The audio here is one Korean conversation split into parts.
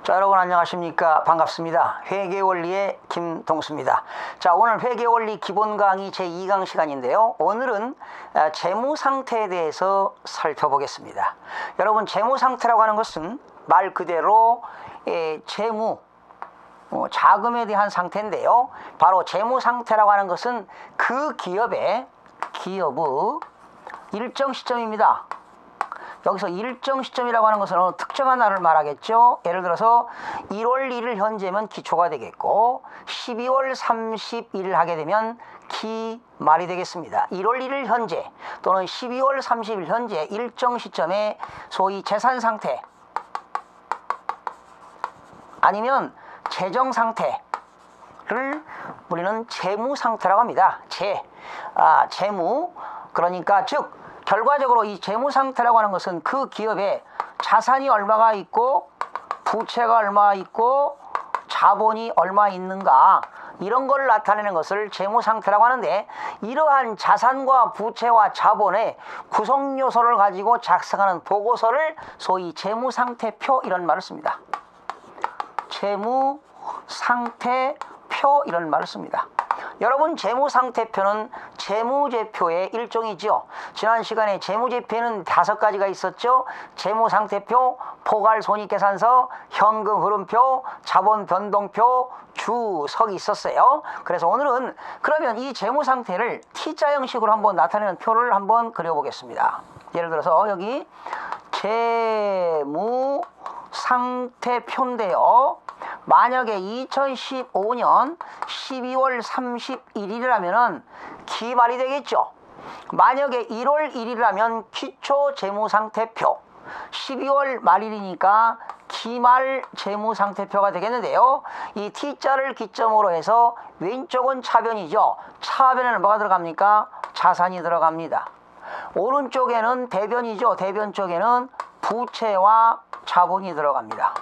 자, 여러분 안녕하십니까? 반갑습니다. 회계원리의 김동수입니다. 자, 오늘 회계원리 기본 강의 제2강 시간인데요. 오늘은 재무상태에 대해서 살펴보겠습니다. 여러분, 재무상태라고 하는 것은 말 그대로 재무, 자금에 대한 상태인데요. 바로 재무상태라고 하는 것은 그 기업의 일정 시점입니다. 여기서 일정 시점이라고 하는 것은 어느 특정한 날을 말하겠죠. 예를 들어서 1월 1일 현재면 기초가 되겠고 12월 31일 하게 되면 기말이 되겠습니다. 1월 1일 현재 또는 12월 30일 현재 일정 시점에 소위 재산 상태 아니면 재정 상태를 우리는 재무 상태라고 합니다. 재무, 그러니까 즉 결과적으로 이 재무 상태라고 하는 것은 그 기업에 자산이 얼마가 있고 부채가 얼마 있고 자본이 얼마 있는가, 이런 걸 나타내는 것을 재무 상태라고 하는데, 이러한 자산과 부채와 자본의 구성 요소를 가지고 작성하는 보고서를 소위 재무 상태표 이런 말을 씁니다. 재무 상태표 이런 말을 씁니다. 여러분, 재무상태표는 재무제표의 일종이죠. 지난 시간에 재무제표에는 5가지가 있었죠. 재무상태표, 포괄손익계산서, 현금흐름표, 자본변동표, 주석이 있었어요. 그래서 오늘은 그러면 이 재무상태를 T자 형식으로 한번 나타내는 표를 한번 그려보겠습니다. 예를 들어서 여기 재무상태표인데요. 만약에 2015년 12월 31일이라면 기말이 되겠죠. 만약에 1월 1일이라면 기초재무상태표, 12월 말일이니까 기말 재무상태표가 되겠는데요. 이 T자를 기점으로 해서 왼쪽은 차변이죠. 차변에는 뭐가 들어갑니까? 자산이 들어갑니다. 오른쪽에는 대변이죠. 대변 쪽에는 부채와 자본이 들어갑니다.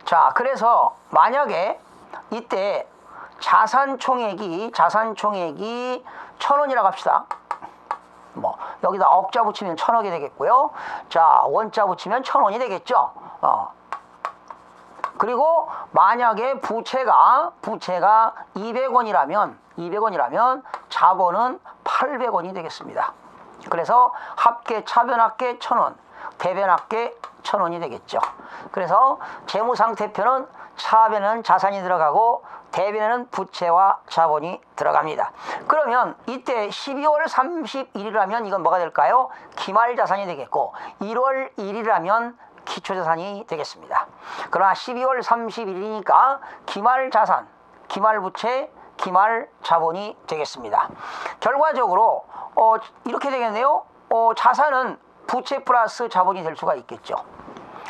자, 그래서 만약에 이때 자산 총액이 1,000원이라고 합시다. 여기다 억자 붙이면 1,000억이 되겠고요. 자, 원자 붙이면 1,000원이 되겠죠. 그리고 만약에 부채가 200원이라면 자본은 800원이 되겠습니다. 그래서 합계 차변합계 1,000원, 대변합계 1,000원이 되겠죠. 그래서 재무상태표는 차변에는 자산이 들어가고 대변에는 부채와 자본이 들어갑니다. 그러면 이때 12월 31일이라면 이건 뭐가 될까요? 기말자산이 되겠고 1월 1일이라면 기초자산이 되겠습니다. 그러나 12월 31일이니까 기말자산, 기말부채, 기말자본이 되겠습니다. 결과적으로 이렇게 되겠네요. 자산은 부채 플러스 자본이 될 수가 있겠죠.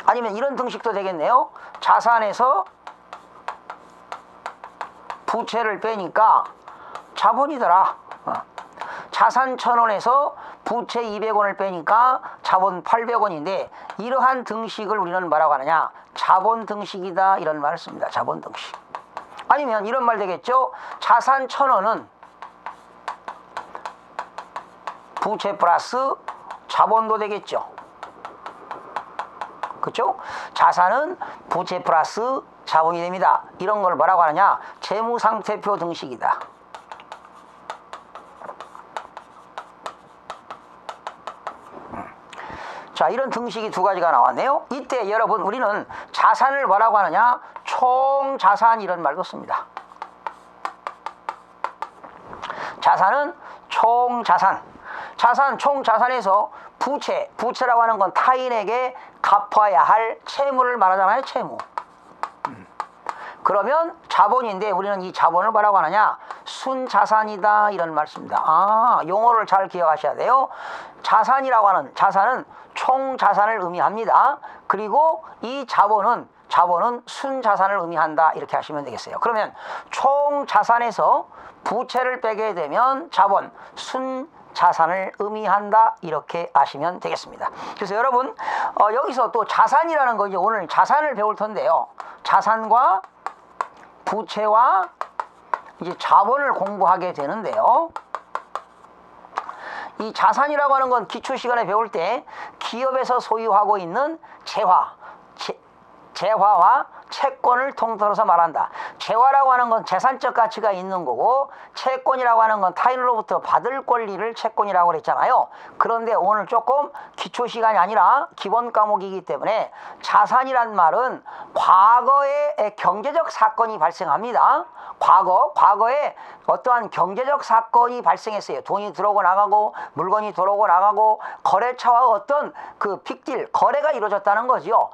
아니면 이런 등식도 되겠네요. 자산에서 부채를 빼니까 자본이더라. 자산 1,000원에서 부채 200원을 빼니까 자본 800원인데, 이러한 등식을 우리는 뭐라고 하느냐? 자본 등식이다, 이런 말을 씁니다. 자본 등식. 아니면 이런 말 되겠죠. 자산 1,000원은 부채 플러스 자본도 되겠죠. 그렇죠? 자산은 부채 플러스 자본이 됩니다. 이런 걸 뭐라고 하느냐? 재무상태표 등식이다. 자, 이런 등식이 2가지가 나왔네요. 이때 여러분, 우리는 자산을 뭐라고 하느냐? 총자산, 이런 말도 씁니다. 자산은 총자산. 총자산에서 부채라고 하는 건 타인에게 갚아야 할 채무를 말하잖아요. 채무. 그러면 자본인데 우리는 이 자본을 뭐라고 하느냐? 순자산이다, 이런 말씀입니다. 용어를 잘 기억하셔야 돼요. 자산이라고 하는, 자산은 총자산을 의미합니다. 그리고 이 자본은 순자산을 의미한다, 이렇게 하시면 되겠어요. 그러면 총자산에서 부채를 빼게 되면 자본, 순자산을 의미한다, 이렇게 아시면 되겠습니다. 그래서 여러분, 여기서 또 자산이라는 거, 이제 오늘 자산을 배울 텐데요. 자산과 부채와 이제 자본을 공부하게 되는데요. 이 자산이라고 하는 건 기초 시간에 배울 때 기업에서 소유하고 있는 재화, 재화와 채권을 통틀어서 말한다. 재화라고 하는 건 재산적 가치가 있는 거고, 채권이라고 하는 건 타인으로부터 받을 권리를 채권이라고 그랬잖아요. 그런데 오늘 조금 기초 시간이 아니라 기본 과목이기 때문에 자산이란 말은 과거에 경제적 사건이 발생합니다. 과거에 어떠한 경제적 사건이 발생했어요. 돈이 들어오고 나가고 물건이 들어오고 나가고 거래처와 어떤 그 빅딜 거래가 이루어졌다는 거죠.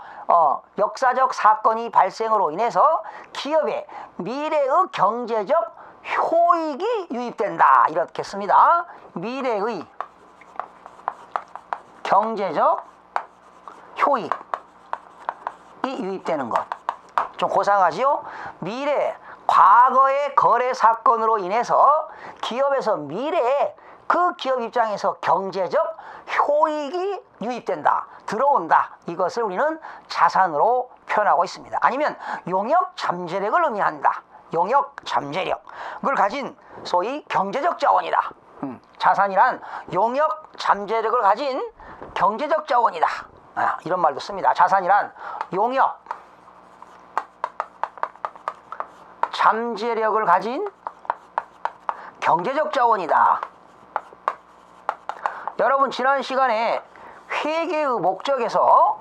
역사적 사건이 발생으로 인해서 기업에 미래의 경제적 효익이 유입된다, 이렇게 씁니다. 미래의 경제적 효익이 유입되는 것. 좀 고상하지요? 과거의 거래 사건으로 인해서 기업에서 미래에 그 기업 입장에서 경제적 효익이 유입된다, 들어온다. 이것을 우리는 자산으로 표현하고 있습니다. 아니면 용역 잠재력을 의미한다. 용역 잠재력을 가진 소위 경제적 자원이다. 자산이란 용역 잠재력을 가진 경제적 자원이다. 이런 말도 씁니다. 자산이란 용역 잠재력을 가진 경제적 자원이다. 여러분, 지난 시간에 회계의 목적에서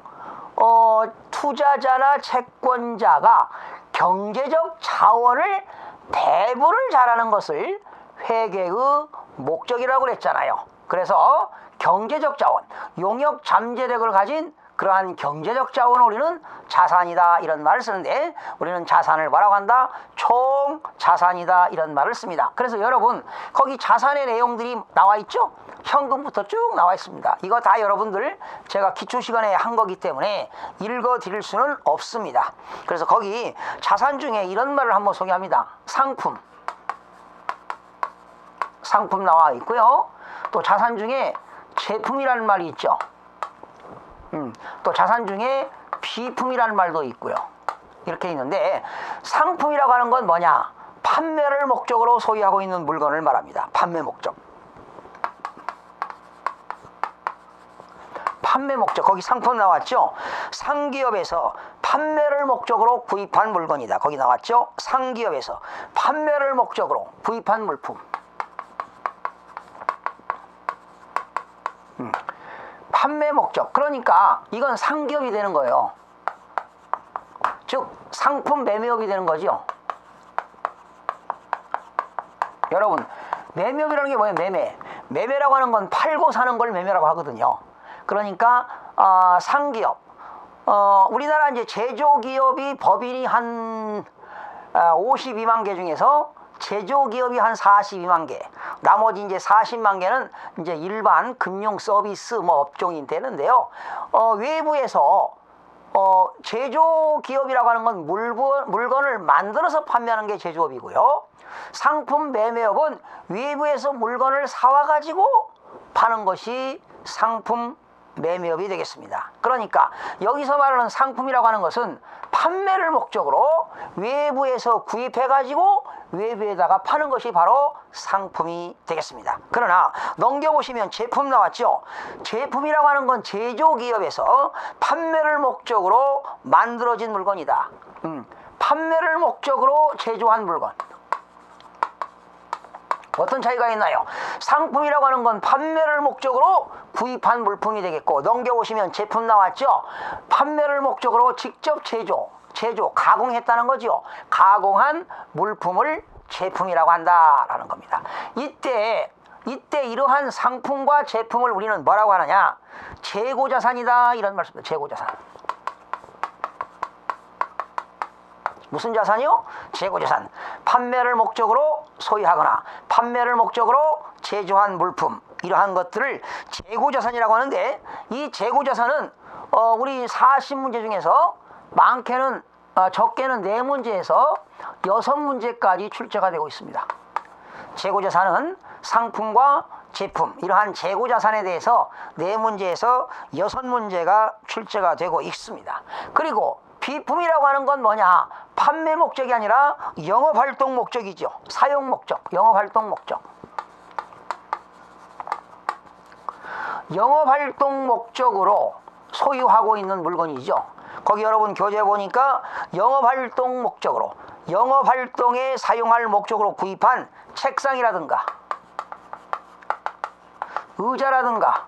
투자자나 채권자가 경제적 자원을 배분을 잘하는 것을 회계의 목적이라고 그랬잖아요. 그래서 경제적 자원, 용역 잠재력을 가진 그러한 경제적 자원을 우리는 자산이다, 이런 말을 쓰는데, 우리는 자산을 뭐라고 한다? 총 자산이다, 이런 말을 씁니다. 그래서 여러분, 거기 자산의 내용들이 나와 있죠? 현금부터 쭉 나와 있습니다. 이거 다 여러분들 제가 기초 시간에 한 거기 때문에 읽어 드릴 수는 없습니다. 그래서 거기 자산 중에 이런 말을 한번 소개합니다. 상품 나와 있고요. 또 자산 중에 제품이라는 말이 있죠. 또 자산 중에 비품이라는 말도 있고요. 이렇게 있는데, 상품이라고 하는 건 뭐냐? 판매를 목적으로 소유하고 있는 물건을 말합니다. 판매 목적, 거기 상품 나왔죠? 상기업에서 판매를 목적으로 구입한 물건이다. 거기 나왔죠? 상기업에서 판매를 목적으로 구입한 물품. 판매 목적, 그러니까 이건 상기업이 되는 거예요. 즉 상품 매매업이 되는 거죠. 여러분, 매매업이라는 게 뭐예요? 매매라고 하는 건 팔고 사는 걸 매매라고 하거든요. 그러니까 상기업, 우리나라 이제 제조기업이 법인이 한 52만 개 중에서 제조기업이 한 42만 개, 나머지 이제 40만 개는 이제 일반 금융 서비스 업종이 되는데요. 외부에서 제조기업이라고 하는 건 물건을 만들어서 판매하는 게 제조업이고요. 상품 매매업은 외부에서 물건을 사와 가지고 파는 것이 상품 매매업이 되겠습니다. 그러니까 여기서 말하는 상품이라고 하는 것은 판매를 목적으로 외부에서 구입해 가지고 외부에다가 파는 것이 바로 상품이 되겠습니다. 그러나 넘겨보시면 제품 나왔죠. 제품이라고 하는 건 제조기업에서 판매를 목적으로 만들어진 물건이다. 판매를 목적으로 제조한 물건. 어떤 차이가 있나요? 상품이라고 하는 건 판매를 목적으로 구입한 물품이 되겠고, 넘겨보시면 제품 나왔죠? 판매를 목적으로 직접 가공했다는 거죠. 가공한 물품을 제품이라고 한다라는 겁니다. 이때 이러한 상품과 제품을 우리는 뭐라고 하느냐? 재고자산이다, 이런 말씀입니다. 재고자산. 무슨 자산이요? 재고자산. 판매를 목적으로 소유하거나 판매를 목적으로 제조한 물품, 이러한 것들을 재고자산이라고 하는데, 이 재고자산은 우리 40문제 중에서 많게는 적게는 4문제에서 6문제까지 출제가 되고 있습니다. 재고자산은 상품과 제품, 이러한 재고자산에 대해서 4문제에서 6문제가 출제가 되고 있습니다. 그리고 비품이라고 하는 건 뭐냐? 판매 목적이 아니라 영업활동 목적이죠. 사용 목적, 영업활동 목적. 영업활동 목적으로 소유하고 있는 물건이죠. 거기 여러분 교재 보니까 영업활동 목적으로, 영업활동에 사용할 목적으로 구입한 책상이라든가 의자라든가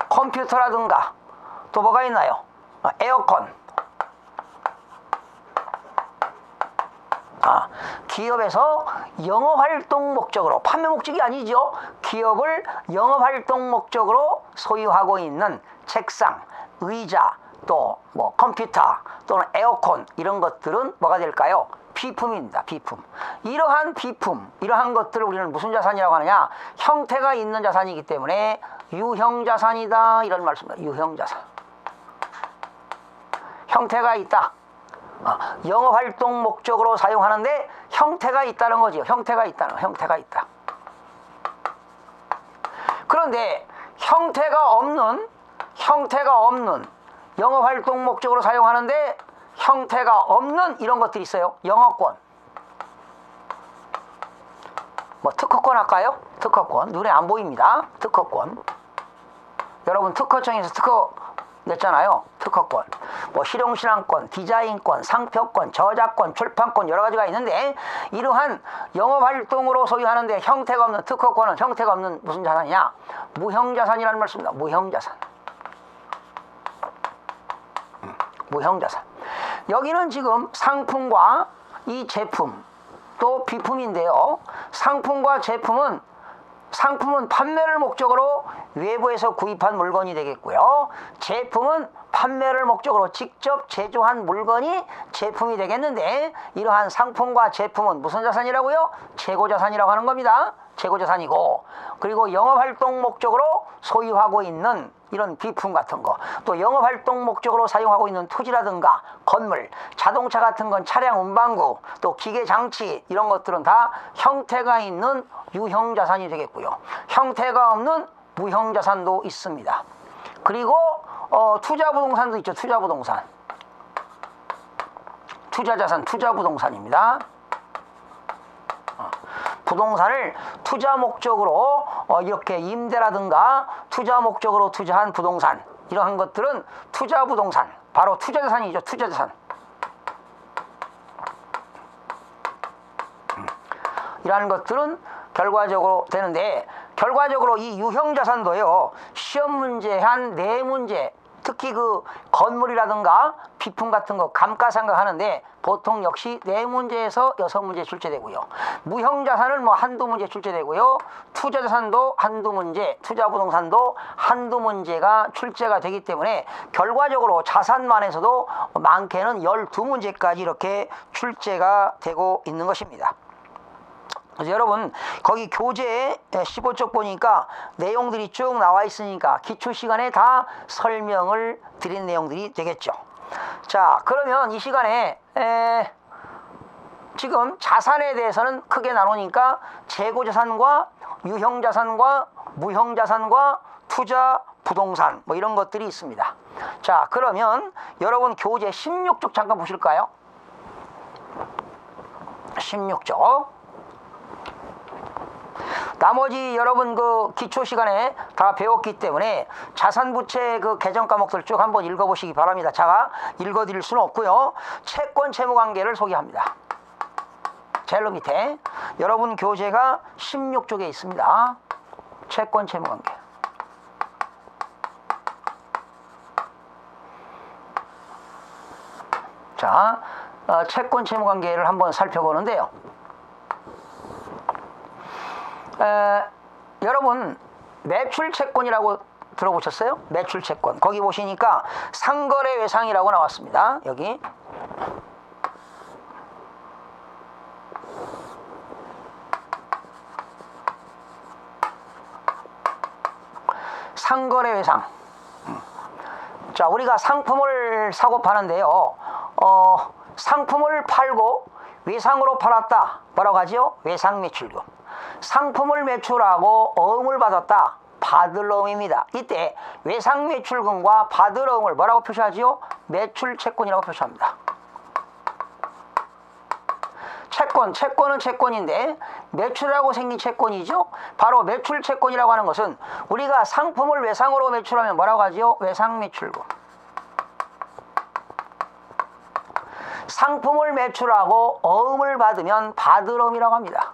컴퓨터라든가 또 뭐가 있나요? 에어컨. 기업에서 영업활동 목적으로, 판매 목적이 아니죠. 기업을 영업활동 목적으로 소유하고 있는 책상, 의자, 또 뭐 컴퓨터 또는 에어컨, 이런 것들은 뭐가 될까요? 비품입니다. 비품. 이러한 비품, 이러한 것들을 우리는 무슨 자산이라고 하느냐? 형태가 있는 자산이기 때문에 유형자산이다, 이런 말씀입니다. 유형자산. 형태가 있다. 영업활동 목적으로 사용하는데 형태가 있다는 거지요. 형태가 있다는 거. 형태가 있다. 그런데 형태가 없는 영업활동 목적으로 사용하는데 형태가 없는 이런 것들이 있어요. 영어권. 뭐 특허권 할까요? 특허권. 눈에 안 보입니다. 특허권. 여러분 특허청에서 특허 냈잖아요. 특허권. 뭐 실용신앙권, 디자인권, 상표권, 저작권, 출판권, 여러 가지가 있는데, 이러한 영업활동으로 소유하는데 형태가 없는 특허권은 형태가 없는 무슨 자산이냐? 무형자산이라는 말씀입니다. 무형자산. 무형자산. 여기는 지금 상품과 이 제품, 또 비품인데요. 상품과 제품은 판매를 목적으로 외부에서 구입한 물건이 되겠고요. 제품은 판매를 목적으로 직접 제조한 물건이 제품이 되겠는데, 이러한 상품과 제품은 무슨 자산이라고요? 재고자산이라고 하는 겁니다. 재고자산이고, 그리고 영업활동 목적으로 소유하고 있는 이런 비품 같은 거, 또 영업활동 목적으로 사용하고 있는 토지라든가 건물, 자동차 같은 건 차량 운반구, 또 기계장치, 이런 것들은 다 형태가 있는 유형자산이 되겠고요. 형태가 없는 무형자산도 있습니다. 그리고 투자부동산도 있죠. 투자부동산. 투자자산, 투자부동산입니다. 부동산을 투자 목적으로 이렇게 임대라든가 투자 목적으로 투자한 부동산, 이러한 것들은 투자부동산, 바로 투자자산이죠. 투자자산. 이러한 것들은 결과적으로 되는데, 결과적으로 이 유형자산도요, 시험 문제 한 4문제, 특히 그 건물이라든가 비품 같은 거 감가상각 하는데 보통 역시 4문제에서 6문제 출제되고요. 무형자산은 뭐 한두 문제 출제되고요. 투자자산도 한두 문제, 투자부동산도 한두 문제가 출제가 되기 때문에 결과적으로 자산만에서도 많게는 12문제까지 이렇게 출제가 되고 있는 것입니다. 그래서 여러분 거기 교재 15쪽 보니까 내용들이 쭉 나와 있으니까 기초 시간에 다 설명을 드린 내용들이 되겠죠. 자, 그러면 이 시간에 지금 자산에 대해서는 크게 나누니까 재고자산과 유형자산과 무형자산과 투자 부동산, 뭐 이런 것들이 있습니다. 자, 그러면 여러분 교재 16쪽 잠깐 보실까요? 16쪽. 나머지 여러분 그 기초 시간에 다 배웠기 때문에 자산부채 그 개정 과목들 쭉 한번 읽어보시기 바랍니다. 제가 읽어드릴 수는 없고요. 채권 채무관계를 소개합니다. 제일 밑에 여러분 교재가 16쪽에 있습니다. 채권 채무관계. 자, 채권 채무관계를 한번 살펴보는데요. 여러분 매출채권이라고 들어보셨어요? 매출채권. 거기 보시니까 상거래 외상이라고 나왔습니다. 여기 상거래 외상. 자, 우리가 상품을 사고 파는데요. 상품을 팔고 외상으로 팔았다. 뭐라고 하죠? 외상매출금. 상품을 매출하고 어음을 받았다. 받을 어음입니다. 이때 외상매출금과 받을 어음을 뭐라고 표시하지요? 매출채권이라고 표시합니다. 채권은 채권인데 매출하고 생긴 채권이죠. 바로 매출채권이라고 하는 것은 우리가 상품을 외상으로 매출하면 뭐라고 하지요? 외상매출금. 상품을 매출하고 어음을 받으면 받을어음이라고 합니다.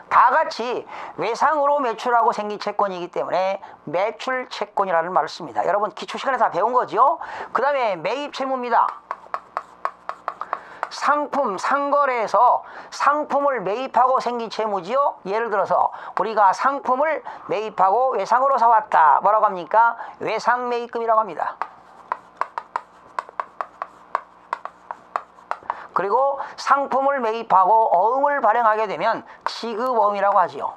다 같이 외상으로 매출하고 생긴 채권이기 때문에 매출 채권이라는 말을 씁니다. 여러분 기초 시간에 다 배운 거죠? 그 다음에 매입 채무입니다. 상품, 상거래에서 상품을 매입하고 생긴 채무지요. 예를 들어서 우리가 상품을 매입하고 외상으로 사왔다. 뭐라고 합니까? 외상매입금이라고 합니다. 그리고 상품을 매입하고 어음을 발행하게 되면 지급어음이라고 하지요.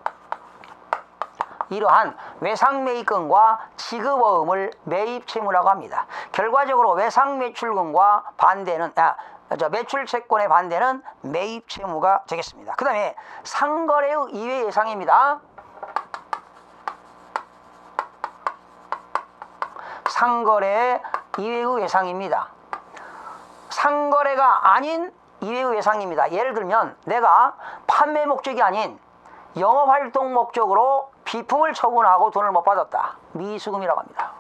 이러한 외상매입금과 지급어음을 매입채무라고 합니다. 결과적으로 외상매출금과 반대는 매출채권의 반대는 매입채무가 되겠습니다. 그 다음에 상거래의 이외 예상입니다. 상거래의 이외의 예상입니다. 상거래가 아닌 이외의 예상입니다. 예를 들면 내가 판매 목적이 아닌 영업활동 목적으로 비품을 처분하고 돈을 못 받았다. 미수금이라고 합니다.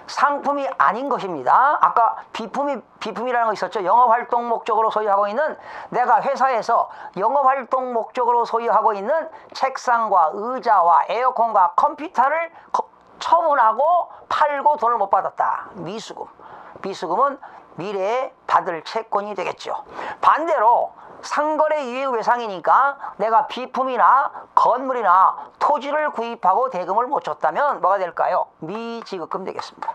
상품이 아닌 것입니다. 아까 비품이라는 거 있었죠. 영업활동 목적으로 소유하고 있는, 내가 회사에서 영업활동 목적으로 소유하고 있는 책상과 의자와 에어컨과 컴퓨터를 처분하고 팔고 돈을 못 받았다. 미수금. 미수금은 미래에 받을 채권이 되겠죠. 반대로 상거래 이외의 외상이니까 내가 비품이나 건물이나 토지를 구입하고 대금을 못 줬다면 뭐가 될까요? 미지급금 되겠습니다.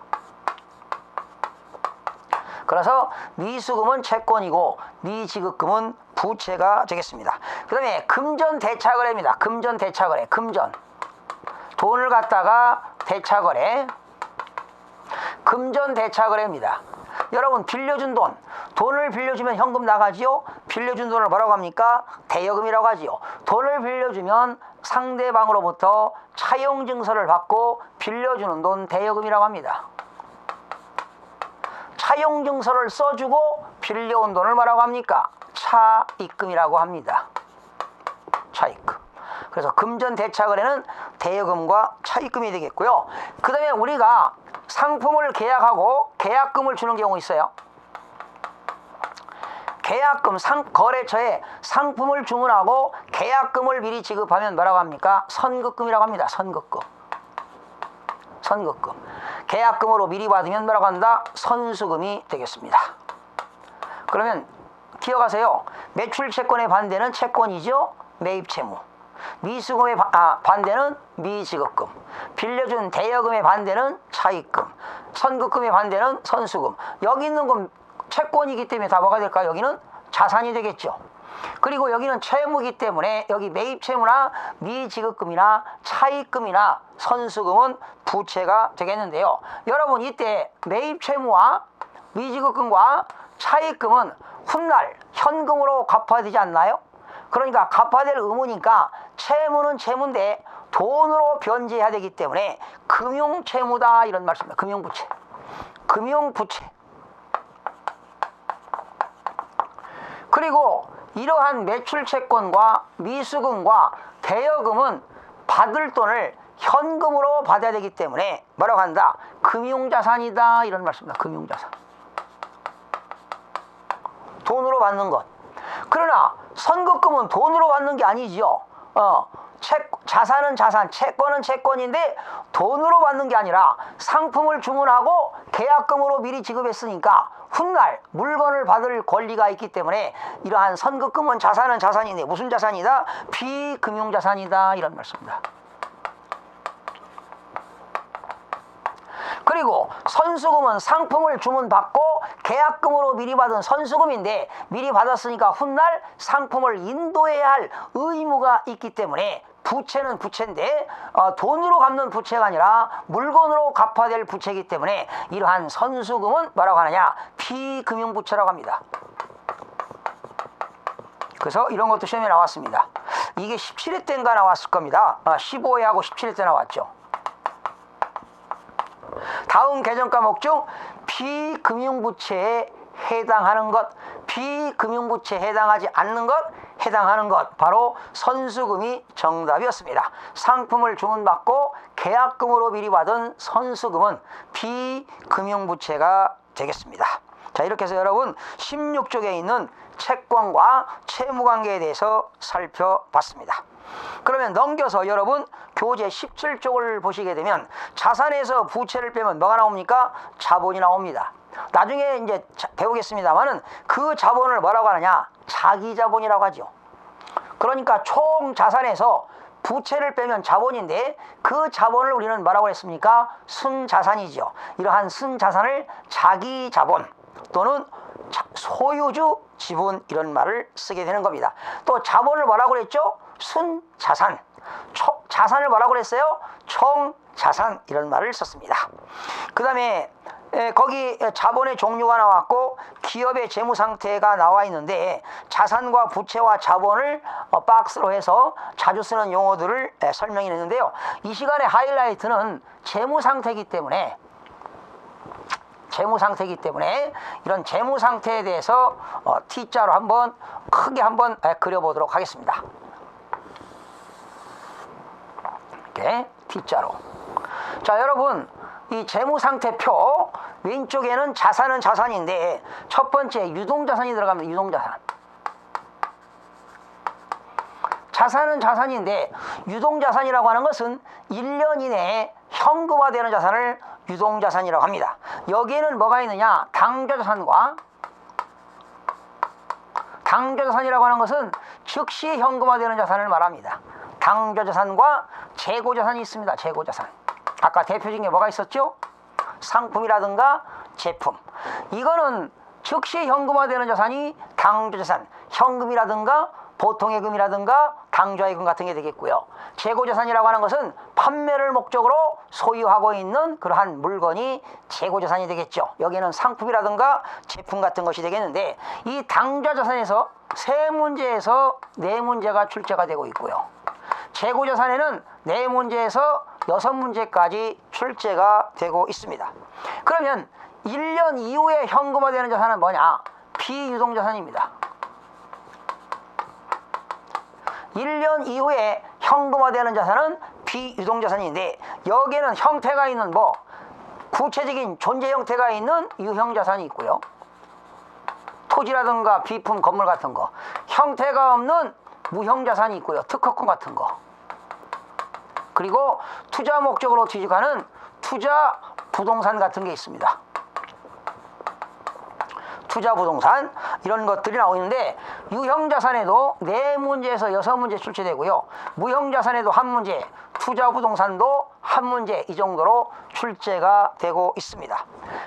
그래서 미수금은 채권이고 미지급금은 부채가 되겠습니다. 그 다음에 금전대차거래입니다. 금전대차거래. 금전. 돈을 갖다가 대차거래. 금전대차거래입니다. 여러분 빌려준 돈, 돈을 빌려주면 현금 나가지요. 빌려준 돈을 뭐라고 합니까? 대여금이라고 하지요. 돈을 빌려주면 상대방으로부터 차용증서를 받고 빌려주는 돈 대여금이라고 합니다. 차용증서를 써주고 빌려온 돈을 뭐라고 합니까? 차입금이라고 합니다. 차입금. 그래서 금전대차거래는 대여금과 차입금이 되겠고요. 그 다음에 우리가 상품을 계약하고 계약금을 주는 경우 있어요. 계약금, 거래처에 상품을 주문하고 계약금을 미리 지급하면 뭐라고 합니까? 선급금이라고 합니다. 선급금. 선급금. 계약금으로 미리 받으면 뭐라고 한다? 선수금이 되겠습니다. 그러면 기억하세요. 매출채권의 반대는 채권이죠. 매입채무. 미수금의 반대는 미지급금. 빌려준 대여금의 반대는 차입금. 선급금의 반대는 선수금. 여기 있는 건 채권이기 때문에 다 뭐가 될까요? 여기는 자산이 되겠죠. 그리고 여기는 채무이기 때문에 여기 매입채무나 미지급금이나 차입금이나 선수금은 부채가 되겠는데요. 여러분 이때 매입채무와 미지급금과 차입금은 훗날 현금으로 갚아야 되지 않나요? 그러니까 갚아야 될 의무니까 채무는 채무인데 돈으로 변제해야 되기 때문에 금융채무다 이런 말씀입니다. 금융부채. 금융부채. 그리고 이러한 매출채권과 미수금과 대여금은 받을 돈을 현금으로 받아야 되기 때문에 뭐라고 한다? 금융자산이다 이런 말씀입니다. 금융자산. 돈으로 받는 것. 그러나 선급금은 돈으로 받는 게 아니지요. 자산은 자산, 채권은 채권인데 돈으로 받는 게 아니라 상품을 주문하고 계약금으로 미리 지급했으니까 훗날 물건을 받을 권리가 있기 때문에 이러한 선급금은 자산은 자산인데 무슨 자산이다? 비금융자산이다 이런 말씀입니다. 그리고 선수금은 상품을 주문받고 계약금으로 미리 받은 선수금인데 미리 받았으니까 훗날 상품을 인도해야 할 의무가 있기 때문에 부채는 부채인데 돈으로 갚는 부채가 아니라 물건으로 갚아야 될 부채이기 때문에 이러한 선수금은 뭐라고 하느냐? 비금융부채라고 합니다. 그래서 이런 것도 시험에 나왔습니다. 이게 17회 때인가 나왔을 겁니다. 15회하고 17회 때 나왔죠. 다음 개정 과목 중 비금융부채에 해당하는 것, 비금융부채에 해당하지 않는 것, 해당하는 것 바로 선수금이 정답이었습니다. 상품을 주문받고 계약금으로 미리 받은 선수금은 비금융부채가 되겠습니다. 자, 이렇게 해서 여러분 16쪽에 있는 채권과 채무관계에 대해서 살펴봤습니다. 그러면 넘겨서 여러분 교재 17쪽을 보시게 되면 자산에서 부채를 빼면 뭐가 나옵니까? 자본이 나옵니다. 나중에 이제 배우겠습니다만은 그 자본을 뭐라고 하느냐? 자기자본이라고 하죠. 그러니까 총 자산에서 부채를 빼면 자본인데 그 자본을 우리는 뭐라고 했습니까? 순자산이죠. 이러한 순자산을 자기자본 또는 소유주 지분 이런 말을 쓰게 되는 겁니다. 또 자본을 뭐라고 그랬죠? 순자산. 자산을 뭐라고 그랬어요? 총자산 이런 말을 썼습니다. 그 다음에 거기 자본의 종류가 나왔고 기업의 재무 상태가 나와 있는데 자산과 부채와 자본을 박스로 해서 자주 쓰는 용어들을 설명해 냈는데요. 이 시간의 하이라이트는 재무 상태이기 때문에 이런 재무 상태에 대해서 T자로 한번 크게 한번 그려보도록 하겠습니다. 이렇게 T자로. 자, 여러분 이 재무 상태표 왼쪽에는 자산은 자산인데 첫 번째 유동자산이 들어갑니다. 유동자산. 자산은 자산인데 유동자산이라고 하는 것은 1년 이내에 현금화되는 자산을 유동자산이라고 합니다. 여기에는 뭐가 있느냐? 당좌자산과 당좌자산이라고 하는 것은 즉시 현금화되는 자산을 말합니다. 당좌자산과 재고자산이 있습니다. 재고자산. 아까 대표적인 게 뭐가 있었죠? 상품이라든가 제품. 이거는 즉시 현금화되는 자산이 당좌자산, 현금이라든가 보통의 금이라든가 당좌의 금 같은 게 되겠고요. 재고자산이라고 하는 것은 판매를 목적으로 소유하고 있는 그러한 물건이 재고자산이 되겠죠. 여기에는 상품이라든가 제품 같은 것이 되겠는데 이 당좌자산에서 3문제에서 4문제가 출제가 되고 있고요. 재고자산에는 4문제에서 6문제까지 출제가 되고 있습니다. 그러면 1년 이후에 현금화되는 자산은 뭐냐? 비유동자산입니다. 1년 이후에 현금화되는 자산은 비유동자산인데 여기에는 형태가 있는 구체적인 존재 형태가 있는 유형자산이 있고요. 토지라든가 비품, 건물 같은 거. 형태가 없는 무형자산이 있고요. 특허권 같은 거. 그리고 투자 목적으로 취득하는 투자 부동산 같은 게 있습니다. 투자 부동산 이런 것들이 나오는데 유형자산에도 4문제에서 6문제 출제되고요. 무형자산에도 1문제, 투자 부동산도 1문제 이 정도로 출제가 되고 있습니다.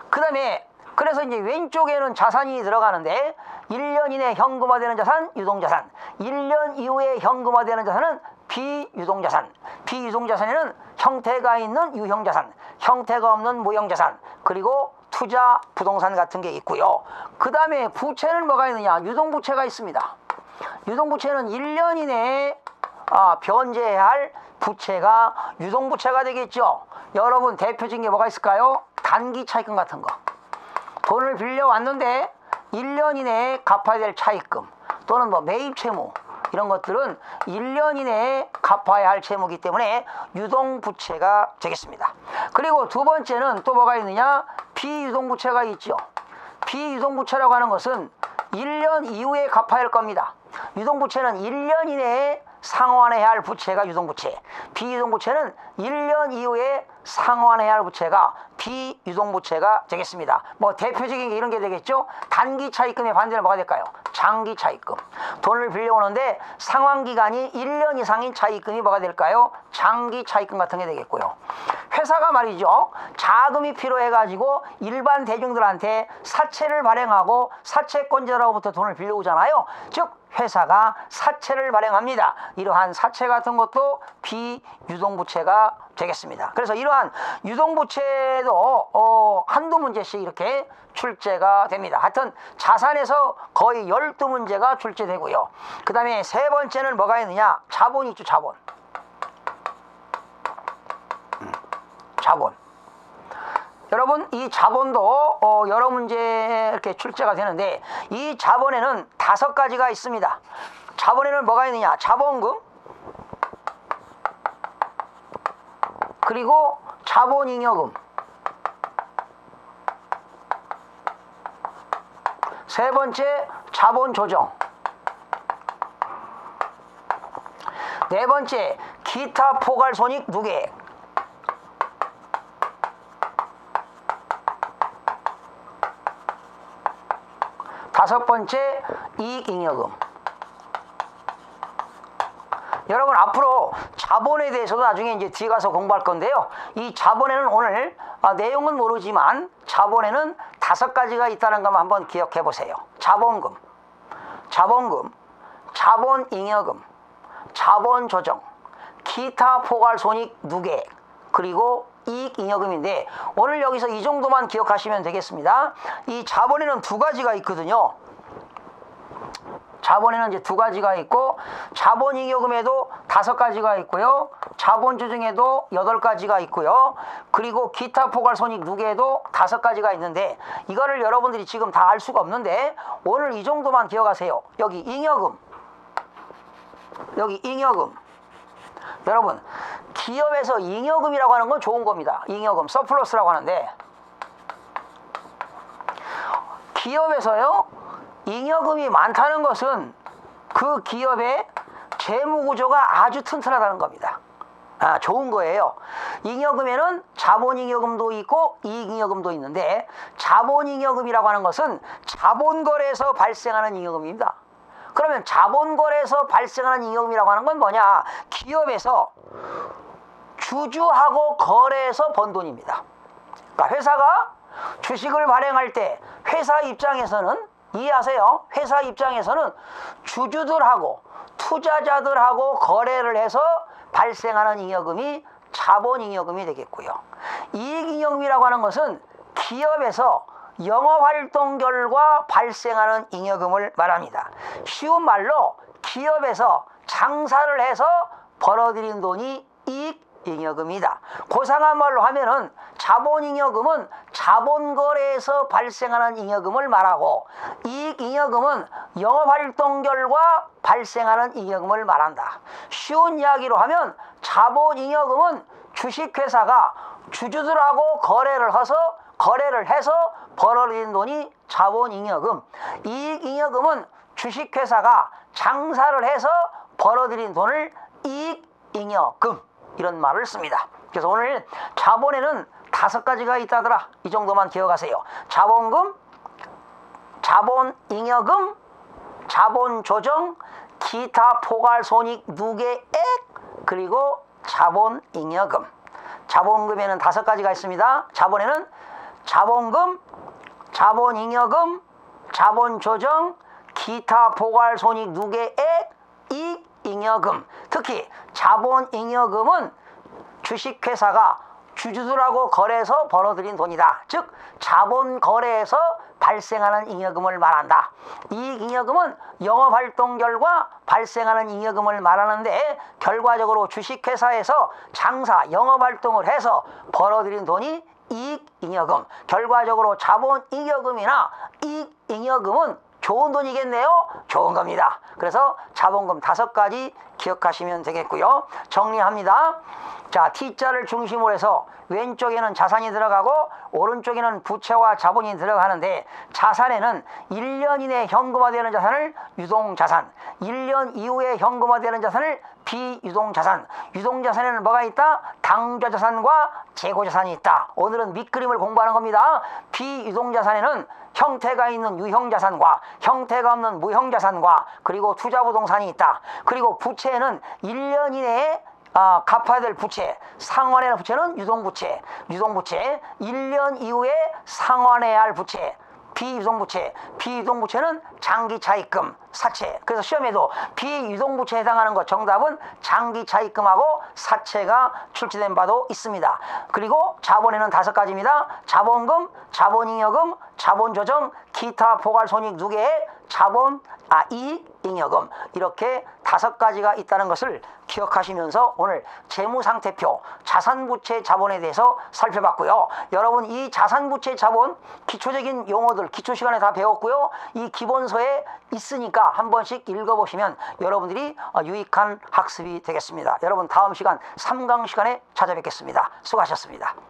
그 다음에 그래서 이제 왼쪽에는 자산이 들어가는데 1년 이내 현금화되는 자산, 유동자산. 1년 이후에 현금화되는 자산은 비유동자산. 비유동자산에는 형태가 있는 유형자산, 형태가 없는 무형자산, 그리고 투자 부동산 같은 게 있고요. 그 다음에 부채는 뭐가 있느냐? 유동부채가 있습니다. 유동부채는 1년 이내에 변제해야 할 부채가 유동부채가 되겠죠. 여러분 대표적인 게 뭐가 있을까요? 단기 차입금 같은 거. 돈을 빌려왔는데 1년 이내에 갚아야 될 차입금 또는 매입 채무 이런 것들은 1년 이내에 갚아야 할 채무이기 때문에 유동부채가 되겠습니다. 그리고 두 번째는 또 뭐가 있느냐? 비유동부채가 있죠. 비유동부채라고 하는 것은 1년 이후에 갚아야 할 겁니다. 유동부채는 1년 이내에 상환해야 할 부채가 유동부채, 비유동부채는 1년 이후에 상환해야 할 부채가 비유동부채가 되겠습니다. 대표적인 게 이런 게 되겠죠. 단기 차입금의 반대는 뭐가 될까요? 장기 차입금. 돈을 빌려오는데 상환기간이 1년 이상인 차입금이 뭐가 될까요? 장기 차입금 같은 게 되겠고요. 회사가 말이죠, 자금이 필요해가지고 일반 대중들한테 사채를 발행하고 사채권자로부터 돈을 빌려오잖아요. 즉 회사가 사채를 발행합니다. 이러한 사채 같은 것도 비유동부채가 되겠습니다. 그래서 이러한 유동부채도 한두 문제씩 이렇게 출제가 됩니다. 하여튼 자산에서 거의 12문제가 출제되고요. 그 다음에 세 번째는 뭐가 있느냐? 자본이 있죠. 자본. 자본. 여러분 이 자본도 여러 문제 이렇게 출제가 되는데 이 자본에는 5가지가 있습니다. 자본에는 뭐가 있느냐? 자본금, 그리고 자본잉여금. 세 번째, 자본조정. 네 번째, 기타 포괄손익 누계액. 다섯 번째, 이익잉여금. 여러분, 앞으로 자본에 대해서도 나중에 이제 뒤에 가서 공부할 건데요. 이 자본에는 오늘 내용은 모르지만 자본에는 5가지가 있다는 것만 한번 기억해 보세요. 자본금, 자본잉여금, 자본조정, 기타 포괄손익 누계액, 그리고 이익잉여금인데 오늘 여기서 이 정도만 기억하시면 되겠습니다. 이 자본에는 2가지가 있거든요. 자본에는 이제 2가지가 있고, 자본잉여금에도 5가지가 있고요. 자본조정에도 8가지가 있고요. 그리고 기타 포괄손익 누계에도 5가지가 있는데 이거를 여러분들이 지금 다 알 수가 없는데 오늘 이 정도만 기억하세요. 여기 잉여금, 여기 잉여금. 여러분, 기업에서 잉여금이라고 하는 건 좋은 겁니다. 잉여금, 서플러스라고 하는데 기업에서요, 잉여금이 많다는 것은 그 기업의 재무구조가 아주 튼튼하다는 겁니다. 좋은 거예요. 잉여금에는 자본잉여금도 있고 이익잉여금도 있는데 자본잉여금이라고 하는 것은 자본거래에서 발생하는 잉여금입니다. 그러면 자본거래에서 발생하는 잉여금이라고 하는 건 뭐냐? 기업에서 주주하고 거래해서 번 돈입니다. 그러니까 회사가 주식을 발행할 때 회사 입장에서는, 이해하세요? 회사 입장에서는 주주들하고 투자자들하고 거래를 해서 발생하는 잉여금이 자본잉여금이 되겠고요. 이익잉여금이라고 하는 것은 기업에서 영업활동 결과 발생하는 잉여금을 말합니다. 쉬운 말로 기업에서 장사를 해서 벌어들인 돈이 이익잉여금이다. 고상한 말로 하면은 자본잉여금은 자본거래에서 발생하는 잉여금을 말하고 이익잉여금은 영업활동 결과 발생하는 잉여금을 말한다. 쉬운 이야기로 하면 자본잉여금은 주식회사가 주주들하고 거래를 해서 벌어들인 돈이 자본잉여금, 이익잉여금은 주식회사가 장사를 해서 벌어들인 돈을 이익잉여금, 이런 말을 씁니다. 그래서 오늘 자본에는 5가지가 있다더라. 이 정도만 기억하세요. 자본금, 자본잉여금, 자본조정, 기타 포괄손익 누계액, 그리고 자본잉여금. 자본금에는 5가지가 있습니다. 자본에는 자본금, 자본잉여금, 자본조정, 기타 포괄손익 누계액, 이익잉여금. 특히 자본잉여금은 주식회사가 주주들하고 거래해서 벌어들인 돈이다. 즉 자본거래에서 발생하는 잉여금을 말한다. 이익잉여금은 영업활동 결과 발생하는 잉여금을 말하는데 결과적으로 주식회사에서 장사, 영업활동을 해서 벌어들인 돈이 이익잉여금. 결과적으로 자본잉여금이나 이익잉여금은 좋은 돈이겠네요. 좋은 겁니다. 그래서 자본금 5가지 기억하시면 되겠고요. 정리합니다. 자, T자를 중심으로 해서 왼쪽에는 자산이 들어가고 오른쪽에는 부채와 자본이 들어가는데 자산에는 1년 이내에 현금화되는 자산을 유동자산, 1년 이후에 현금화되는 자산을 비유동자산, 유동자산에는 뭐가 있다? 당좌자산과 재고자산이 있다. 오늘은 밑그림을 공부하는 겁니다. 비유동자산에는 형태가 있는 유형자산과 형태가 없는 무형자산과 그리고 투자부동산이 있다. 그리고 부채에는 1년 이내에 갚아야 될 부채, 상환해야 할 부채는 유동부채, 1년 이후에 상환해야 할 부채, 비유동부채는 장기차입금, 사채. 그래서 시험에도 비유동부채에 해당하는 것 정답은 장기차입금하고 사채가 출제된 바도 있습니다. 그리고 자본에는 5가지입니다. 자본금, 자본잉여금, 자본조정, 기타 포괄손익 누계액, 이익잉여금. 이렇게 5가지가 있다는 것을 기억하시면서 오늘 재무상태표, 자산부채 자본에 대해서 살펴봤고요. 여러분, 이 자산부채 자본 기초적인 용어들 기초시간에 다 배웠고요. 이 기본서에 있으니까 한 번씩 읽어보시면 여러분들이 유익한 학습이 되겠습니다. 여러분 다음 시간 3강 시간에 찾아뵙겠습니다. 수고하셨습니다.